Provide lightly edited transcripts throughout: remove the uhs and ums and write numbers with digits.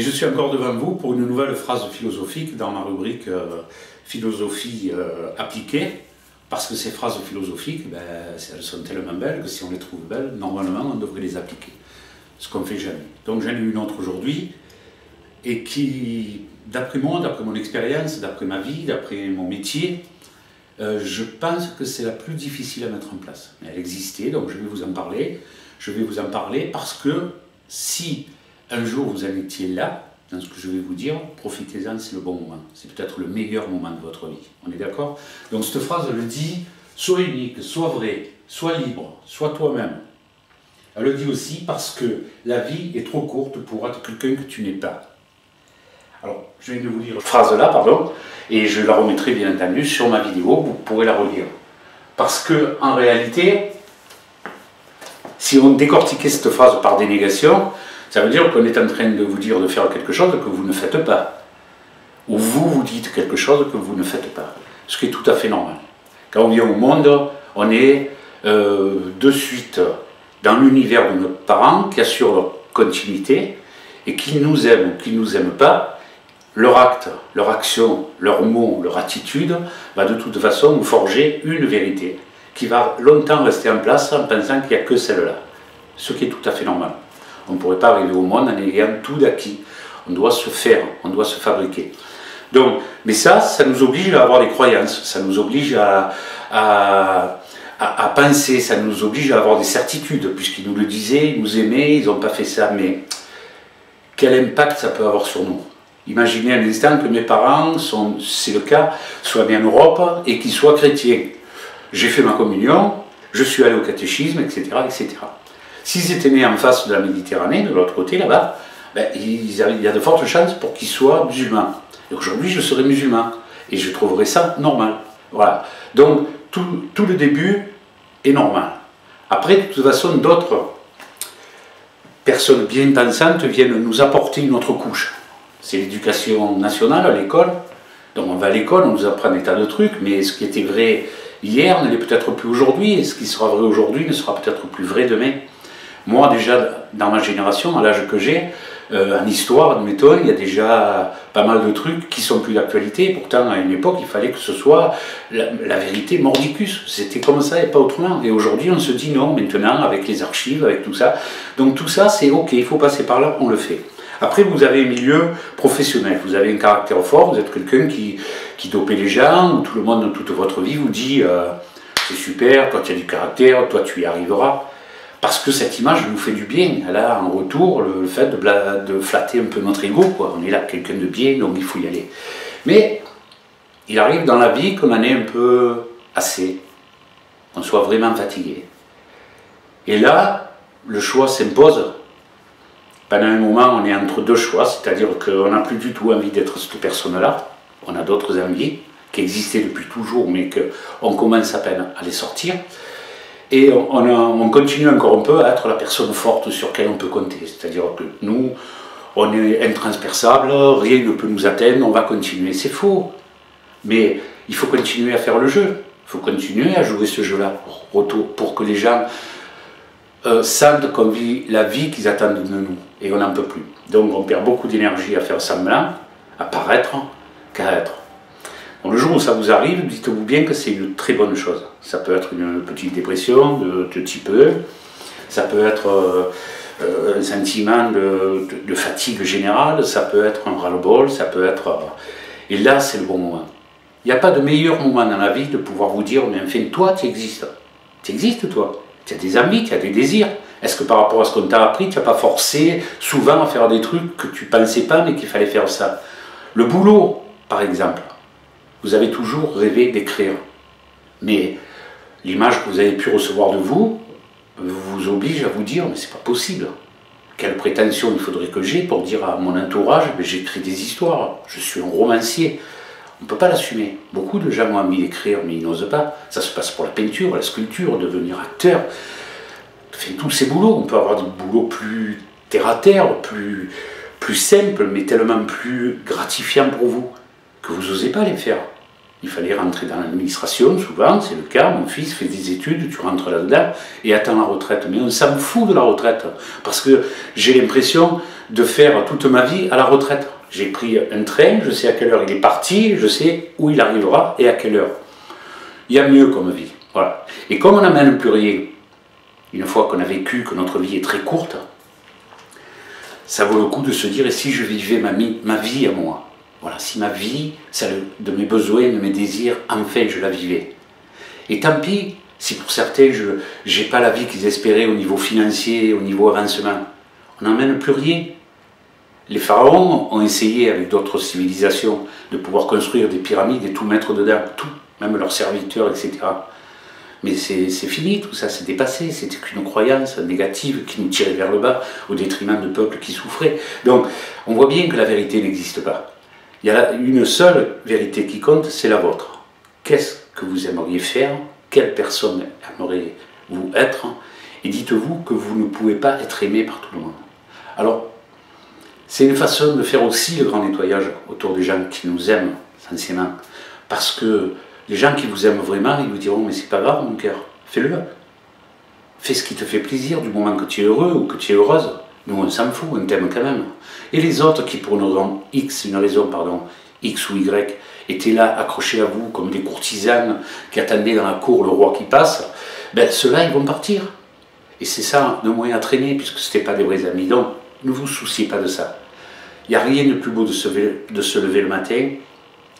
je suis encore devant vous pour une nouvelle phrase philosophique dans ma rubrique philosophie appliquée, parce que ces phrases philosophiques, elles sont tellement belles que si on les trouve belles, normalement on devrait les appliquer, ce qu'on ne fait jamais. Donc j'en ai une autre aujourd'hui, et qui, d'après moi, d'après mon expérience, d'après ma vie, d'après mon métier, je pense que c'est la plus difficile à mettre en place. Elle existait, donc je vais vous en parler. Je vais vous en parler parce que si un jour vous en étiez là, dans ce que je vais vous dire, profitez-en, c'est le bon moment. C'est peut-être le meilleur moment de votre vie. On est d'accord? Donc cette phrase, elle dit, sois unique, sois vrai, sois libre, sois toi-même. Elle le dit aussi parce que la vie est trop courte pour être quelqu'un que tu n'es pas. Alors, je viens de vous lire cette phrase-là, pardon, et je la remettrai bien entendu sur ma vidéo, vous pourrez la relire. Parce que, en réalité, si on décortiquait cette phrase par dénégation, ça veut dire qu'on est en train de vous dire de faire quelque chose que vous ne faites pas. Ou vous vous dites quelque chose que vous ne faites pas. Ce qui est tout à fait normal. Quand on vient au monde, on est de suite dans l'univers de nos parents qui assurent leur continuité et qui nous aiment ou qui ne nous aiment pas. Leur acte, leur action, leurs mots, leur attitude va de toute façon nous forger une vérité qui va longtemps rester en place en pensant qu'il n'y a que celle-là. Ce qui est tout à fait normal. On ne pourrait pas arriver au monde en ayant tout d'acquis. On doit se faire, on doit se fabriquer. Donc, mais ça nous oblige à avoir des croyances, ça nous oblige à penser, ça nous oblige à avoir des certitudes, puisqu'ils nous le disaient, ils nous aimaient, ils n'ont pas fait ça, mais quel impact ça peut avoir sur nous? Imaginez un instant que mes parents, c'est le cas, soient nés en Europe et qu'ils soient chrétiens. J'ai fait ma communion, je suis allé au catéchisme, etc. etc. S'ils étaient nés en face de la Méditerranée, de l'autre côté là-bas, il y a de fortes chances pour qu'ils soient musulmans. Et aujourd'hui, je serai musulman et je trouverai ça normal. Voilà. Donc, tout le début est normal. Après, de toute façon, d'autres personnes bien pensantes viennent nous apporter une autre couche. C'est l'éducation nationale à l'école. Donc on va à l'école, on nous apprend des tas de trucs, mais ce qui était vrai hier ne l'est peut-être plus aujourd'hui, et ce qui sera vrai aujourd'hui ne sera peut-être plus vrai demain. Moi déjà, dans ma génération, à l'âge que j'ai, en histoire, admettons, il y a déjà pas mal de trucs qui sont plus d'actualité. Pourtant, à une époque, il fallait que ce soit la vérité mordicus. C'était comme ça et pas autrement. Et aujourd'hui, on se dit non, maintenant, avec les archives, avec tout ça. Donc tout ça, c'est ok, il faut passer par là, on le fait. Après, vous avez un milieu professionnel, vous avez un caractère fort, vous êtes quelqu'un qui dopait les gens, où tout le monde, toute votre vie, vous dit c'est super, toi tu as du caractère, toi tu y arriveras. Parce que cette image nous fait du bien. Elle a en retour le fait de flatter un peu notre ego, quoi. On est là, quelqu'un de bien, donc il faut y aller. Mais il arrive dans la vie qu'on en ait un peu assez, qu'on soit vraiment fatigué. Et là, le choix s'impose. Pendant un moment, on est entre deux choix, c'est-à-dire qu'on n'a plus du tout envie d'être cette personne-là. On a d'autres envies qui existaient depuis toujours, mais qu'on commence à peine à les sortir. Et on continue encore un peu à être la personne forte sur laquelle on peut compter. C'est-à-dire que nous, on est intransperçable, rien ne peut nous atteindre, on va continuer. C'est faux. Mais il faut continuer à faire le jeu. Il faut continuer à jouer ce jeu-là pour que les gens sentent qu'on vit la vie qu'ils attendent de nous. Et on n'en peut plus. Donc on perd beaucoup d'énergie à faire semblant, à paraître, qu'à être. Bon, le jour où ça vous arrive, dites-vous bien que c'est une très bonne chose. Ça peut être une petite dépression de type E, ça peut être un sentiment de fatigue générale, ça peut être un ras-le-bol, ça peut être... Et là, c'est le bon moment. Il n'y a pas de meilleur moment dans la vie de pouvoir vous dire, mais enfin, toi, tu existes. Tu existes, toi. Tu as des envies, tu as des désirs. Est-ce que par rapport à ce qu'on t'a appris, tu n'as pas forcé souvent à faire des trucs que tu ne pensais pas, mais qu'il fallait faire ça? Le boulot, par exemple. Vous avez toujours rêvé d'écrire. Mais l'image que vous avez pu recevoir de vous vous oblige à vous dire, mais c'est pas possible. Quelle prétention il faudrait que j'ai pour dire à mon entourage, j'écris des histoires, je suis un romancier. On ne peut pas l'assumer. Beaucoup de gens ont envie d'écrire, mais ils n'osent pas. Ça se passe pour la peinture, la sculpture, devenir acteur. Enfin, tous ces boulots, on peut avoir des boulots plus terre-à-terre, plus simples, mais tellement plus gratifiants pour vous, que vous n'osez pas les faire. Il fallait rentrer dans l'administration, souvent, c'est le cas. Mon fils fait des études, tu rentres là-dedans et attends la retraite. Mais on s'en fout de la retraite, parce que j'ai l'impression de faire toute ma vie à la retraite. J'ai pris un train, je sais à quelle heure il est parti, je sais où il arrivera et à quelle heure. Il y a mieux comme vie. Voilà. Et comme on n'amène plus rien, une fois qu'on a vécu que notre vie est très courte, ça vaut le coup de se dire, et si je vivais ma vie à moi? Voilà, si ma vie, celle de mes besoins, de mes désirs, enfin je la vivais. Et tant pis, si pour certains, je n'ai pas la vie qu'ils espéraient au niveau financier, au niveau avancement. On n'emmène plus rien. Les pharaons ont essayé, avec d'autres civilisations, de pouvoir construire des pyramides et tout mettre dedans, tout, même leurs serviteurs, etc. Mais c'est fini tout ça, c'est dépassé, c'était qu'une croyance négative qui nous tirait vers le bas, au détriment de peuples qui souffraient. Donc, on voit bien que la vérité n'existe pas. Il y a une seule vérité qui compte, c'est la vôtre. Qu'est-ce que vous aimeriez faire? Quelle personne aimeriez-vous être? Et dites-vous que vous ne pouvez pas être aimé par tout le monde. Alors, c'est une façon de faire aussi le grand nettoyage autour des gens qui nous aiment, sincèrement. Parce que les gens qui vous aiment vraiment, ils vous diront, mais c'est pas grave mon cœur, fais-le. Fais ce qui te fait plaisir du moment que tu es heureux ou que tu es heureuse. Nous, on s'en fout, on t'aime quand même. Et les autres qui, pour une raison X ou Y, étaient là, accrochés à vous comme des courtisanes qui attendaient dans la cour le roi qui passe, ben ceux-là, ils vont partir. Et c'est ça, le moyen à traîner, puisque ce n'était pas des vrais amis. Donc, ne vous souciez pas de ça. Il n'y a rien de plus beau de se lever le matin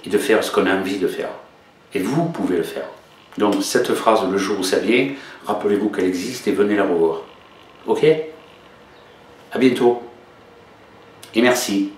et de faire ce qu'on a envie de faire. Et vous pouvez le faire. Donc, cette phrase, le jour où ça vient, rappelez-vous qu'elle existe et venez la revoir. Ok? À bientôt. Et merci.